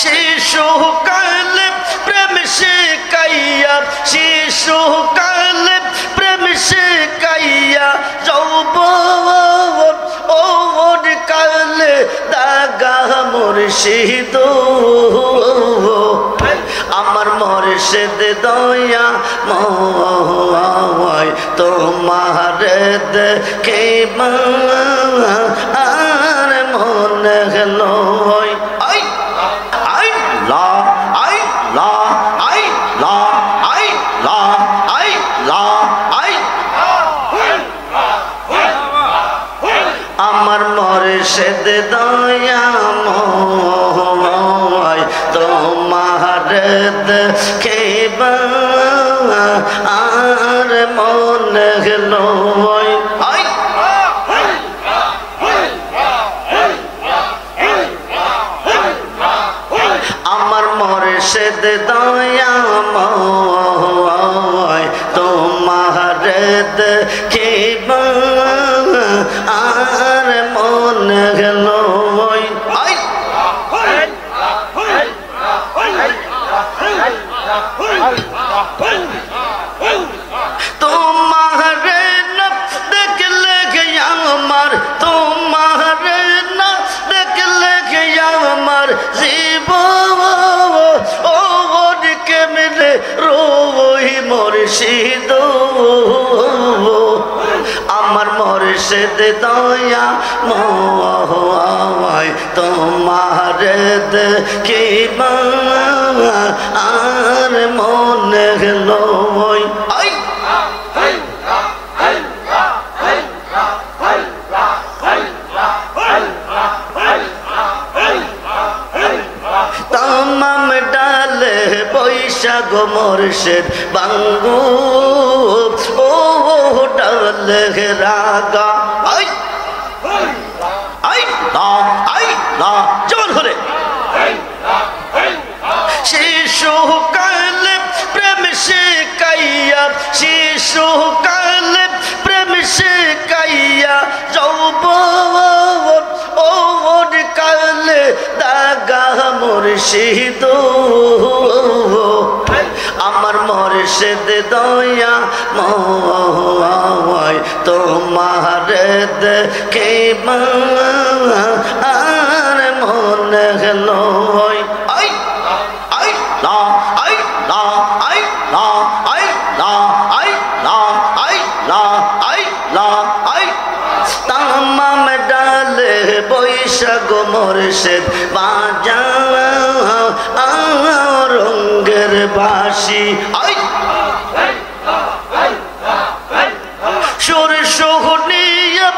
শিশুকালে প্রেম শিখাইয়া শিশুকালে প্রেম শিখাইয়া যৌবন কালে দাগা মুর্শিদ আমার মুর্শিদ দয়া ময় তোমার দেখিবা আর মনে লয় আই আই লা আই লা আই লা আই লা আই লা আই আমার মুর্শিদ দয়া ময় তোমার দেখিবা আর মনে লয় আই আমার মুর্শিদ দয়া ময় তোমার দেখিবা আর মনে লয় আই তোমার না দেখলে আমার তোমার না দেখলে আমার জীবন ও কেমনে রোই মুর্শিদ আমার মুর্শিদ দয়া ময় তোমার দেখিবা আর মনে লয় আই তামাম ডালে বৈশাখ মুর্শিদ বাঙ্গু ও ডালে রাগা আই আই লা আই লা জোর করে শিশুকালে প্রেম শিখাইয়া শিশুকালে প্রেম শিখাইয়া যৌবন কালে দাগা মুর্শিদ আমার মুর্শিদ দয়া ময় তোমার দেখিবা আর মনে লয় আই আই লা আই লা আই লা আই লা আই লা আই লা আই লা আই তামাম ডালে বৈশাখ মুর্শিদ বাজাও রঙ্গের বাঁশি আই সুর সোহনিয়া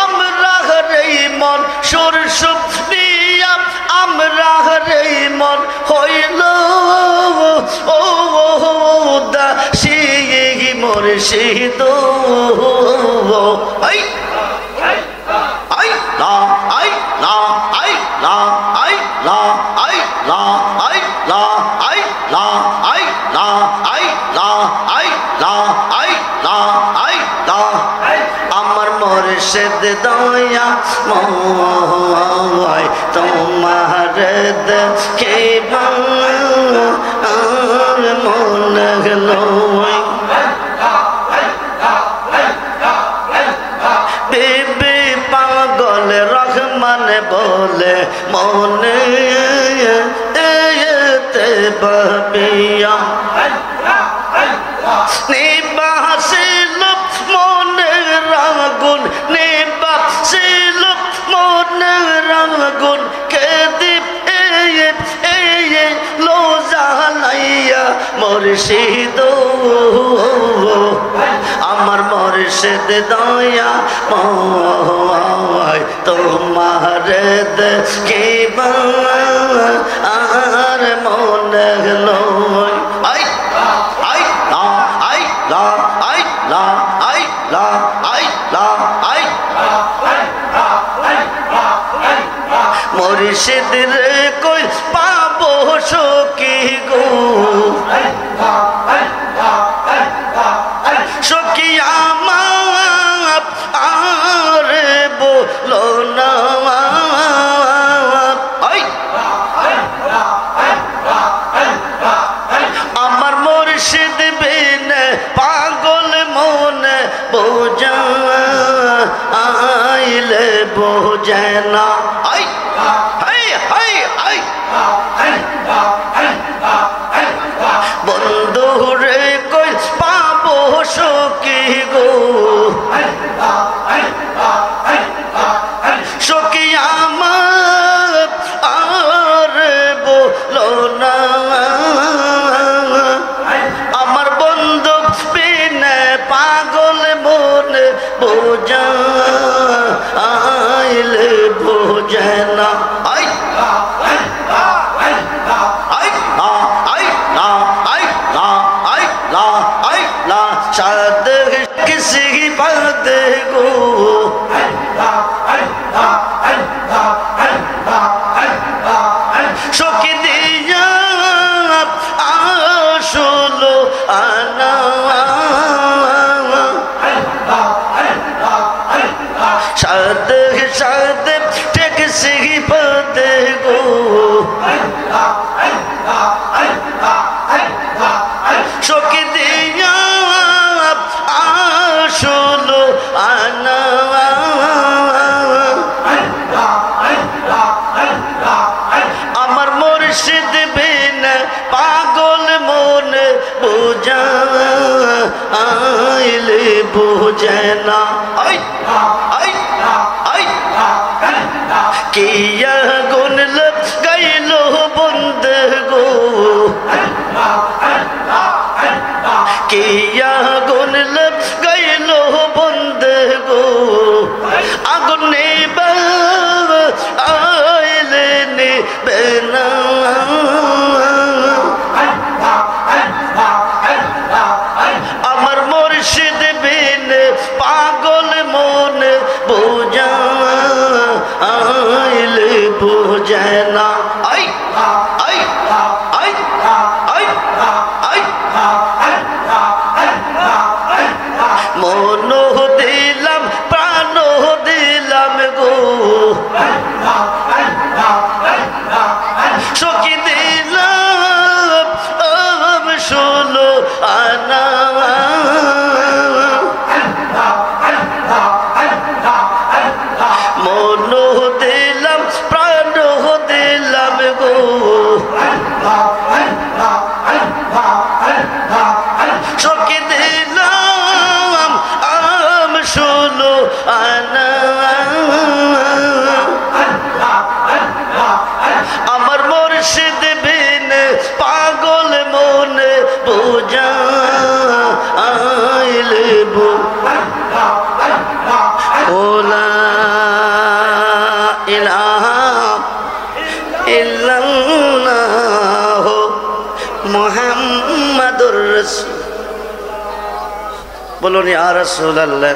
আমরা রে মন সুর সুনিয়া আমরা রে মন হইল ও দাসী মুর্শিদ আই আই লা আই লা আই লা আই লা আই লা আই লা আই লা আই লা আই লা আই লা আই লা আই লা আমার মুর্শিদ দয়া ময় তোমার দেখিবা আর মনে লয় বিবি পাগল রহমান বলে মনে এতে বাবিয়া নিবাসিল মনের আগুন নিবাসিল মনের আগুন কেদিপ লো জ্বালাইয়া মুর্শিদ আমার মুর্শিদ দয়া ময় তোমার দেখিবা আর মনে লয় আই আই লা আই লা আই লা আই লা আই লা আই মুর্শিদ রে কই পাবো সখী গো সখী আমার আরে বলো না বুঝে না আই হাই হাই আই বন্ধু রে কই পাবো সখী গো সখী আমার আর বলো না আমার বন্ধু বিনে পাগল মনে বোঝা আইলে বোঝে না আই शायद किसी बात को शोक दिया आशुलो आना शायद शायद किसी बात को शोक दिया आशुलो आना আমার মুর্শিদ বিন পাগল মন বোঝা আইলে বোঝে না আই আই আই কিয়া গুন লগ গাইলো বন্ধ গো কিয়া গুন লগ গাইলো বন্ধ গো আগুন নেবা আইলে নিবে না আমার মুর্শিদ বিন পাগল মন বোঝা আইলে বোঝে না I I I I I মন দিলাম প্রাণ দিলাম গো সখী দিলাম ষোলো আনা মন দিলাম প্রাণ দিলাম গো সখী দিলাম ষোলো আনা আমার মুর্শিদ বিন পাগল মনে বোঝা আইলে লা ইলাহা ইল্লাল্লাহ মুহাম্মাদুর রাসূল বলুন ইয়া রাসূলুল্লাহ।